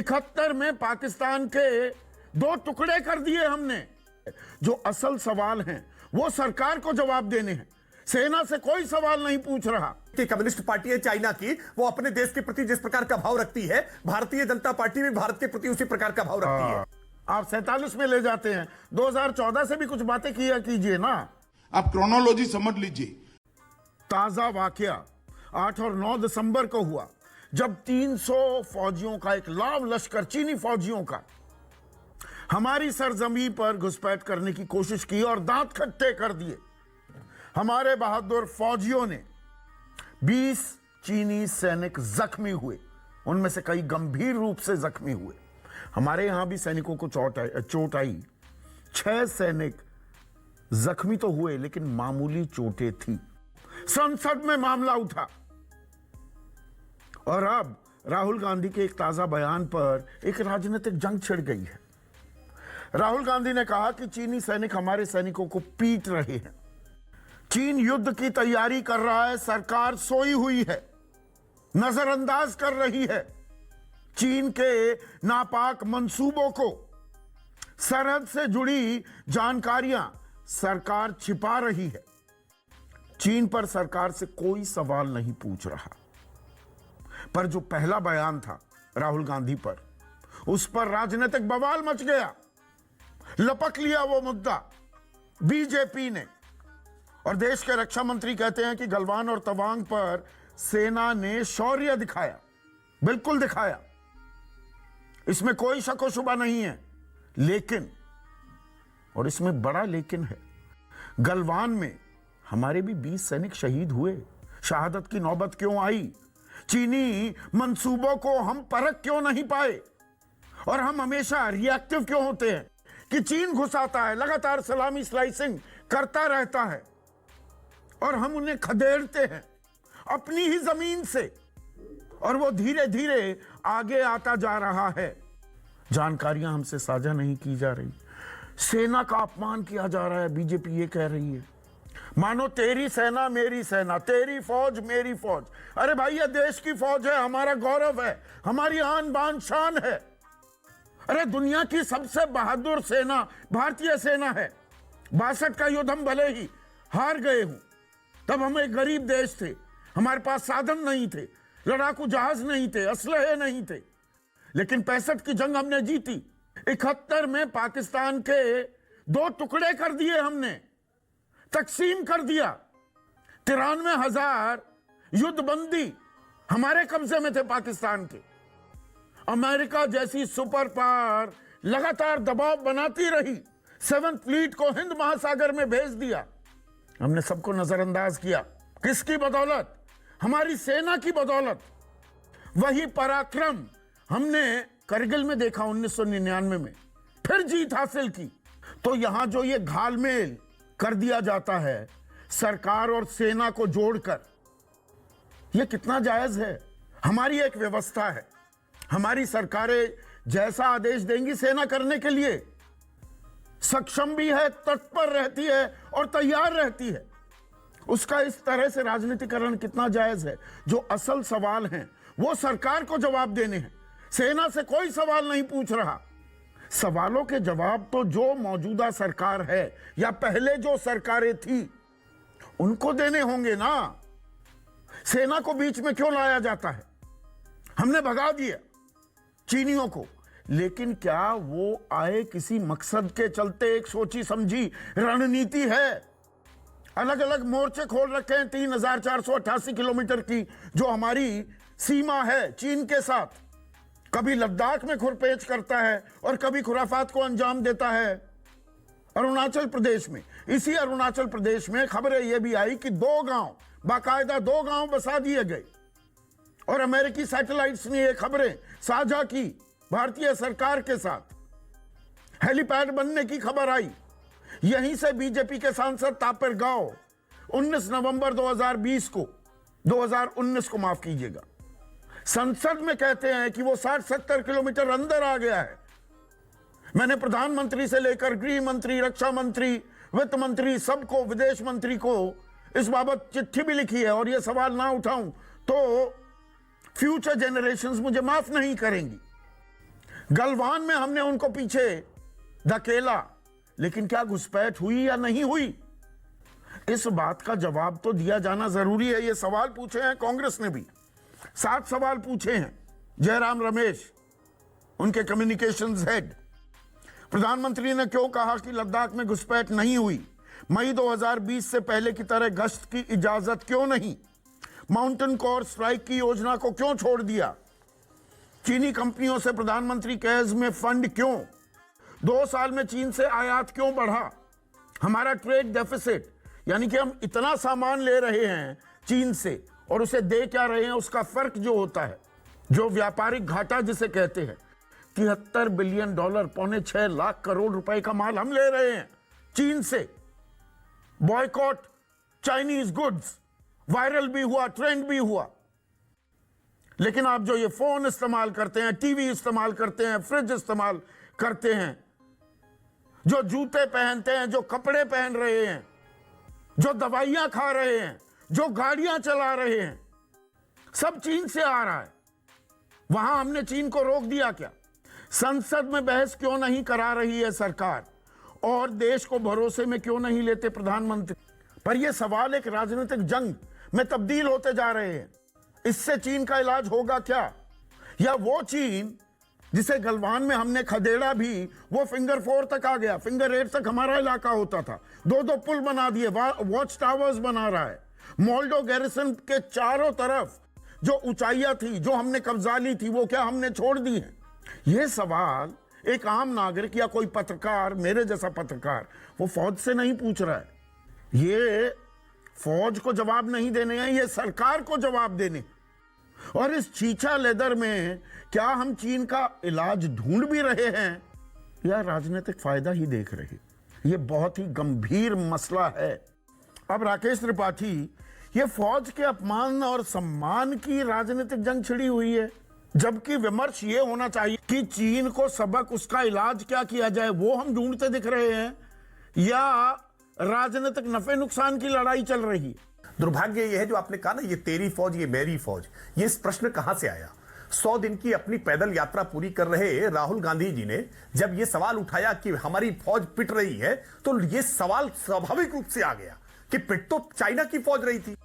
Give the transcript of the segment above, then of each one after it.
71 में पाकिस्तान के 2 टुकड़े कर दिए हमने। जो असल सवाल हैं वो सरकार को जवाब देने हैं, सेना से कोई सवाल नहीं पूछ रहा। कि कम्युनिस्ट पार्टी है चाइना की, वो अपने देश के प्रति जिस प्रकार का भाव रखती है, भारतीय जनता पार्टी भी भारत के प्रति उसी प्रकार का भाव रखती है। आप 47 में ले जाते हैं, 2014 से भी कुछ बातें किया कीजिए ना। आप क्रोनोलॉजी समझ लीजिए। ताजा वाकया 8 और 9 दिसंबर को हुआ, जब 300 फौजियों का एक लाव लश्कर, चीनी फौजियों का, हमारी सरजमी पर घुसपैठ करने की कोशिश की और दांत खट्टे कर दिए। हमारे बहादुर फौजियों ने 20 चीनी सैनिक जख्मी हुए, उनमें से कई गंभीर रूप से जख्मी हुए। हमारे यहां भी सैनिकों को चोट आई। 6 सैनिक जख्मी तो हुए लेकिन मामूली चोटें थी। संसद में मामला उठा और अब राहुल गांधी के एक ताजा बयान पर एक राजनीतिक जंग छिड़ गई है। राहुल गांधी ने कहा कि चीनी सैनिक हमारे सैनिकों को पीट रहे हैं, चीन युद्ध की तैयारी कर रहा है, सरकार सोई हुई है, नजरअंदाज कर रही है। चीन के नापाक मंसूबों को, सरहद से जुड़ी जानकारियां सरकार छिपा रही है। चीन पर सरकार से कोई सवाल नहीं पूछ रहा। पर जो पहला बयान था राहुल गांधी पर, उस पर राजनीतिक बवाल मच गया। लपक लिया वो मुद्दा बीजेपी ने, और देश के रक्षा मंत्री कहते हैं कि गलवान और तवांग पर सेना ने शौर्य दिखाया। बिल्कुल दिखाया, इसमें कोई शक व शुबा नहीं है। लेकिन, और इसमें बड़ा लेकिन है, गलवान में हमारे भी 20 सैनिक शहीद हुए। शहादत की नौबत क्यों आई? चीनी मंसूबों को हम परख क्यों नहीं पाए? और हम हमेशा रिएक्टिव क्यों होते हैं कि चीन घुसाता है, लगातार सलामी स्लाइसिंग करता रहता है और हम उन्हें खदेड़ते हैं अपनी ही जमीन से, और वो धीरे धीरे आगे आता जा रहा है। जानकारियां हमसे साझा नहीं की जा रही, सेना का अपमान किया जा रहा है। बीजेपी ये कह रही है मानो तेरी सेना मेरी सेना, तेरी फौज मेरी फौज। अरे भाई, ये देश की फौज है, हमारा गौरव है, हमारी आन बान शान है। अरे दुनिया की सबसे बहादुर सेना भारतीय सेना है। 62 का युद्ध हम भले ही हार गए हूं, तब हम एक गरीब देश थे, हमारे पास साधन नहीं थे, लड़ाकू जहाज नहीं थे, असलहे नहीं थे, लेकिन 65 की जंग हमने जीती। 71 में पाकिस्तान के 2 टुकड़े कर दिए हमने, तकसीम कर दिया। 93,000 युद्धबंदी हमारे कब्जे में थे पाकिस्तान के। अमेरिका जैसी सुपर पावर लगातार दबाव बनाती रही, 7th फ्लीट को हिंद महासागर में भेज दिया। हमने सबको नजरअंदाज किया। किसकी बदौलत? हमारी सेना की बदौलत। वही पराक्रम हमने करगिल में देखा 1999 में, फिर जीत हासिल की। तो यहां जो ये घालमेल कर दिया जाता है सरकार और सेना को जोड़कर, यह कितना जायज है? हमारी एक व्यवस्था है, हमारी सरकारें जैसा आदेश देंगी सेना करने के लिए सक्षम भी है, तत्पर रहती है और तैयार रहती है। उसका इस तरह से राजनीतिकरण कितना जायज है? जो असल सवाल हैं वो सरकार को जवाब देने हैं, सेना से कोई सवाल नहीं पूछ रहा। सवालों के जवाब तो जो मौजूदा सरकार है या पहले जो सरकारें थी उनको देने होंगे ना। सेना को बीच में क्यों लाया जाता है? हमने भगा दिया चीनियों को, लेकिन क्या वो आए किसी मकसद के चलते? एक सोची समझी रणनीति है। अलग अलग मोर्चे खोल रखे हैं 3,488 किलोमीटर की जो हमारी सीमा है चीन के साथ। कभी लद्दाख में खुरपेच करता है और कभी खुराफात को अंजाम देता है अरुणाचल प्रदेश में। इसी अरुणाचल प्रदेश में खबरें यह भी आई कि 2 गांव, बाकायदा 2 गांव बसा दिए गए, और अमेरिकी सैटेलाइट्स ने ये खबरें साझा की भारतीय सरकार के साथ। हेलीपैड बनने की खबर आई। यहीं से बीजेपी के सांसद तापिर गाव 19 नवंबर 2019 को माफ कीजिएगा, संसद में कहते हैं कि वो 60-70 किलोमीटर अंदर आ गया है। मैंने प्रधानमंत्री से लेकर गृह मंत्री, रक्षा मंत्री, वित्त मंत्री, सबको, विदेश मंत्री को इस बाबत चिट्ठी भी लिखी है, और ये सवाल ना उठाऊं तो फ्यूचर जनरेशंस मुझे माफ नहीं करेंगी। गलवान में हमने उनको पीछे धकेला, लेकिन क्या घुसपैठ हुई या नहीं हुई, इस बात का जवाब तो दिया जाना जरूरी है। ये सवाल पूछे हैं कांग्रेस ने भी, 7 सवाल पूछे हैं जयराम रमेश, उनके कम्युनिकेशंस हेड। प्रधानमंत्री ने क्यों कहा कि लद्दाख में घुसपैठ नहीं हुई? मई 2020 से पहले की तरह गश्त की इजाजत क्यों नहीं? माउंटेन कोर स्ट्राइक की योजना को क्यों छोड़ दिया? चीनी कंपनियों से प्रधानमंत्री केयर्स में फंड क्यों? 2 साल में चीन से आयात क्यों बढ़ा? हमारा ट्रेड डेफिसिट, यानी कि हम इतना सामान ले रहे हैं चीन से और उसे दे क्या रहे हैं, उसका फर्क जो होता है, जो व्यापारिक घाटा जिसे कहते हैं, $73 बिलियन, 6.25 लाख करोड़ रुपए का माल हम ले रहे हैं चीन से। बॉयकॉट चाइनीज गुड्स वायरल भी हुआ, ट्रेंड भी हुआ। लेकिन आप जो ये फोन इस्तेमाल करते हैं, टीवी इस्तेमाल करते हैं, फ्रिज इस्तेमाल करते हैं, जो जूते पहनते हैं, जो कपड़े पहन रहे हैं, जो दवाइयां खा रहे हैं, जो गाड़ियां चला रहे हैं, सब चीन से आ रहा है। वहां हमने चीन को रोक दिया क्या? संसद में बहस क्यों नहीं करा रही है सरकार, और देश को भरोसे में क्यों नहीं लेते प्रधानमंत्री? पर यह सवाल एक राजनीतिक जंग में तब्दील होते जा रहे हैं। इससे चीन का इलाज होगा क्या? या वो चीन जिसे गलवान में हमने खदेड़ा भी, वो फिंगर 4 तक आ गया, फिंगर 8 तक हमारा इलाका होता था, 2-2 पुल बना दिए, वॉच टावर्स बना रहा है। मोल्डो गैरिसन के चारों तरफ जो ऊंचाइयां थी, जो हमने कब्जा ली थी, वो क्या हमने छोड़ दी है? ये सवाल एक आम नागरिक या कोई पत्रकार, मेरे जैसा पत्रकार, वो फौज से नहीं पूछ रहा है। ये फौज को जवाब नहीं देने हैं, ये सरकार को जवाब देने। और इस छीछा लेदर में क्या हम चीन का इलाज ढूंढ भी रहे हैं या राजनीतिक फायदा ही देख रहे? ये बहुत ही गंभीर मसला है। अब राकेश त्रिपाठी, ये फौज के अपमान और सम्मान की राजनीतिक जंग छिड़ी हुई है, जबकि विमर्श ये होना चाहिए कि चीन को सबक, उसका इलाज क्या किया जाए, वो हम ढूंढते दिख रहे हैं, या राजनीतिक नफे नुकसान की लड़ाई चल रही है? दुर्भाग्य यह है जो आपने कहा ना, ये तेरी फौज, ये मेरी फौज, ये इस प्रश्न कहां से आया? 100 दिन की अपनी पैदल यात्रा पूरी कर रहे राहुल गांधी जी ने जब यह सवाल उठाया कि हमारी फौज पिट रही है, तो यह सवाल स्वाभाविक रूप से आ गया कि पिट तो चाइना की फौज रही थी।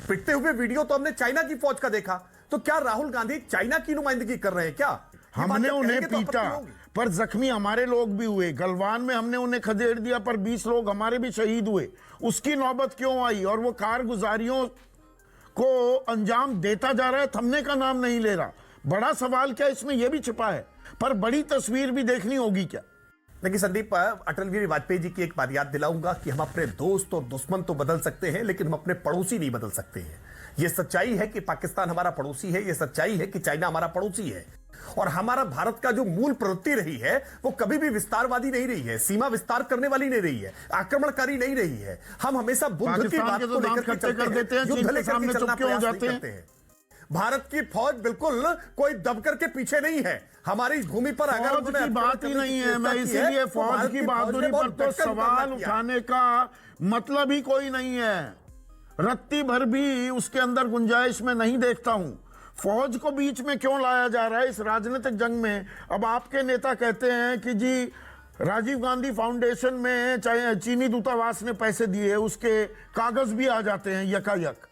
पिटते हुए वीडियो तो हमने चाइना की फौज का देखा, तो क्या राहुल गांधी चाइना की नुमाइंदगी कर रहे हैं क्या? हमने उन्हें पीटा पर जख्मी हमारे लोग भी हुए। गलवान में हमने उन्हें खदेड़ दिया पर 20 लोग हमारे भी शहीद हुए। उसकी नौबत क्यों आई? और वो कारगुजारियों को अंजाम देता जा रहा है, थमने का नाम नहीं ले रहा। बड़ा सवाल क्या इसमें यह भी छिपा है, पर बड़ी तस्वीर भी देखनी होगी क्या? देखिए संदीप, अटल बिहारी वाजपेयी जी की एक बात याद दिलाऊंगा कि हम अपने दोस्त और दुश्मन तो बदल सकते हैं, लेकिन हम अपने पड़ोसी नहीं बदल सकते हैं। यह सच्चाई है कि पाकिस्तान हमारा पड़ोसी है, यह सच्चाई है कि चाइना हमारा पड़ोसी है, और हमारा भारत का जो मूल प्रवृत्ति रही है वो कभी भी विस्तारवादी नहीं रही है, सीमा विस्तार करने वाली नहीं रही है, आक्रमणकारी नहीं रही है। हम हमेशा बुद्ध की बात को लेकर के चलते हैं, युद्ध लेकर के चलना प्रयास नहीं करते हैं। भारत की फौज बिल्कुल कोई दब करके पीछे नहीं है। हमारी भूमि पर अगर फौज की बात ही नहीं है, मैं इसीलिए फौज की बहादुरी पर तो सवाल उठाने का मतलब ही कोई नहीं है। रत्ती भर भी उसके अंदर गुंजाइश में नहीं देखता हूं। फौज को बीच में क्यों लाया जा रहा है इस राजनीतिक जंग में? अब आपके नेता कहते हैं कि जी राजीव गांधी फाउंडेशन में चीनी दूतावास ने पैसे दिए, उसके कागज भी आ जाते हैं यकायक।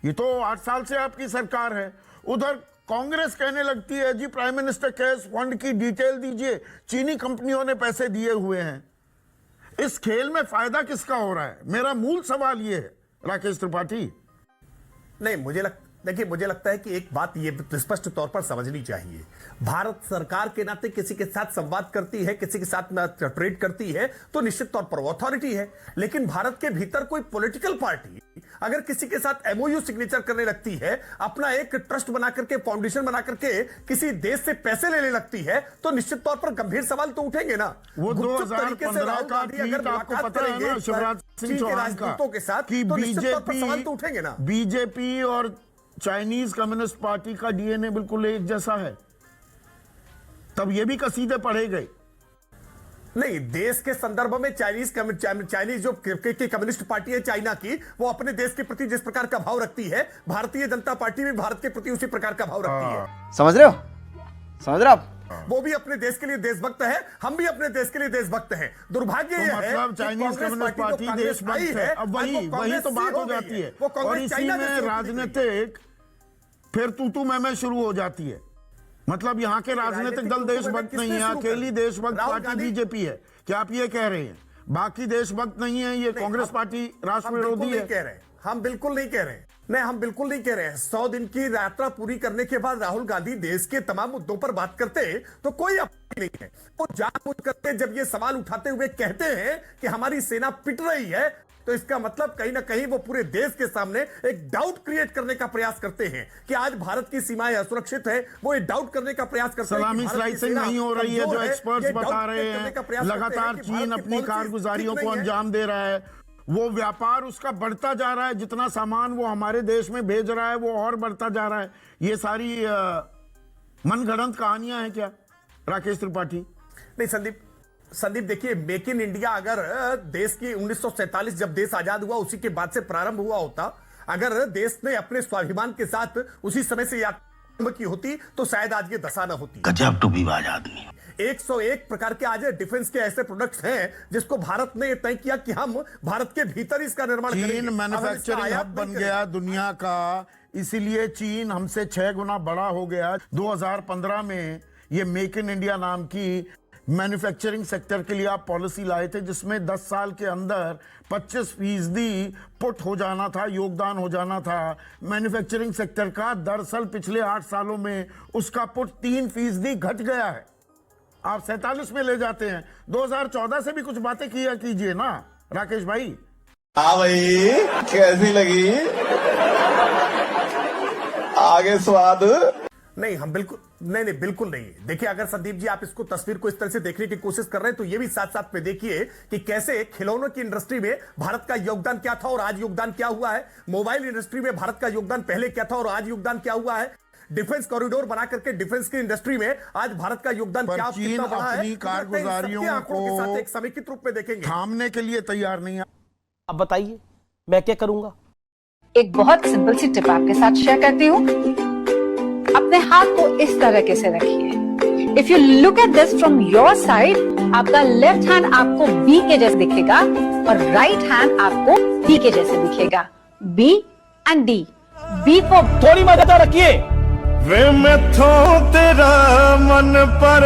ये तो 8 साल से आपकी सरकार है। उधर कांग्रेस कहने लगती है जी प्राइम मिनिस्टर केयर्स फंड की डिटेल दीजिए, चीनी कंपनियों ने पैसे दिए हुए हैं। इस खेल में फायदा किसका हो रहा है? मेरा मूल सवाल ये है राकेश त्रिपाठी। नहीं, मुझे लगता है कि एक बात ये स्पष्ट तौर पर समझनी चाहिए। भारत सरकार के नाते किसी के साथ संवाद करती है, किसी के साथ ट्रेड करती है, तो निश्चित तौर पर वो अथॉरिटी है। लेकिन भारत के भीतर कोई पॉलिटिकल पार्टी अगर किसी के साथ एमओयू सिग्नेचर करने लगती है, अपना एक ट्रस्ट बना करके, फाउंडेशन बना करके किसी देश से पैसे लेने लगती है, तो निश्चित तौर पर गंभीर सवाल तो उठेंगे ना। वो 2015 का ट्वीट आपको पता है ना शिवराज सिंह चौहान का, के साथ कि तो निश्चित तौर पर सवाल तो उठेंगे ना। बीजेपी और चाइनीज कम्युनिस्ट पार्टी का डीएनए बिल्कुल एक जैसा है, तब ये भी कसीदे पढ़े गए। नहीं, देश के संदर्भ में चाइनीज जो कम्युनिस्ट पार्टी है चाइना की, वो अपने देश के प्रति जिस प्रकार का भाव रखती है, भारतीय जनता पार्टी भी भारत के प्रति उसी प्रकार का भाव रखती है। समझ रहे हो आप? वो भी अपने देश के लिए देशभक्त है, हम भी अपने देश के लिए देशभक्त हैं। दुर्भाग्य ये है मतलब कि Chinese Congress communist party party देशभक्त है। अब वही तो बात हो जाती है। और इसी में राजनीतिक फिर तू मैं शुरू हो जाती है। मतलब यहाँ के राजनीतिक दल देशभक्त नहीं है, अकेली देशभक्त पार्टी बीजेपी है। क्या आप ये कह रहे हैं बाकी देशभक्त नहीं है, ये कांग्रेस पार्टी राष्ट्र विरोधी है? हम बिल्कुल नहीं कह रहे हैं। नहीं, हम बिल्कुल नहीं कह रहे हैं। 100 दिन की यात्रा पूरी करने के बाद राहुल गांधी देश के तमाम मुद्दों पर बात करते तो कोई आपत्ति नहीं है। वो जानबूझ करके जब ये सवाल उठाते हुए कहते हैं कि हमारी सेना पिट रही है, तो इसका मतलब कहीं ना कहीं वो पूरे देश के सामने एक डाउट क्रिएट करने का प्रयास करते हैं कि आज भारत की सीमाएं असुरक्षित है। वो ये डाउट करने का प्रयास करते हैं। सलामी स्लाइसिंग नहीं हो रही है जो एक्सपर्ट्स बता रहे हैं। लगातार चीन अपनी कारगुजारियों को अंजाम दे रहा है। वो व्यापार उसका बढ़ता जा रहा है। जितना सामान वो हमारे देश में भेज रहा है वो और बढ़ता जा रहा है। ये सारी मनगढ़ंत कहानियां हैं क्या राकेश त्रिपाठी? नहीं संदीप देखिए, मेक इन इंडिया अगर देश की 1947 जब देश आजाद हुआ उसी के बाद से प्रारंभ हुआ होता, अगर देश ने अपने स्वाभिमान के साथ उसी समय से यात्रा की होती तो शायद आज ये दशा न होती। गजब टूबीबाज आदमी। 101 प्रकार के आज डिफेंस के ऐसे प्रोडक्ट्स हैं जिसको भारत ने तय किया कि हम भारत के भीतर इसका निर्माण करेंगे। चीन मैन्युफैक्चरिंग हब बन गया दुनिया का, इसीलिए चीन हमसे 6 गुना बड़ा हो गया। 2015 में ये मेक इन इंडिया नाम की मैन्युफैक्चरिंग सेक्टर के लिए आप पॉलिसी लाए थे जिसमें 10 साल के अंदर 25% पुट हो जाना था, योगदान हो जाना था मैन्युफैक्चरिंग सेक्टर का। दरअसल पिछले 8 सालों में उसका पुट 3% घट गया है। आप 47 में ले जाते हैं। 2014 से भी कुछ बातें किया कीजिए ना राकेश भाई। हाँ भाई, कैसी लगी आगे स्वाद? नहीं, हम बिल्कुल बिल्कुल नहीं। देखिए, अगर संदीप जी आप इसको तस्वीर को इस तरह से देखने की कोशिश कर रहे हैं तो ये भी साथ साथ में देखिए कि कैसे खिलौनों की इंडस्ट्री में भारत का योगदान क्या था और आज योगदान क्या हुआ है। मोबाइल इंडस्ट्री में भारत का योगदान पहले क्या था और आज योगदान क्या हुआ है। डिफेंस कॉरिडोर बना करके डिफेंस की इंडस्ट्री में आज भारत का योगदान क्या कितना बड़ा है। अपनी कारगुजारियों को एक समेकित रूप में देखेंगे, थामने के लिए तैयार नहीं है। अब बताइए मैं क्या करूंगा? एक बहुत सिंपल सी टिप आपके साथ शेयर करती हूँ। अपने हाथ को इस तरीके से रखिए। If you look at this from your side, आपका लेफ्ट हैंड आपको बी के जैसे दिखेगा और राइट हैंड आपको डी के जैसे दिखेगा। B and D. B for थोड़ी मदद रखिए। वे मैं तेरा मन पर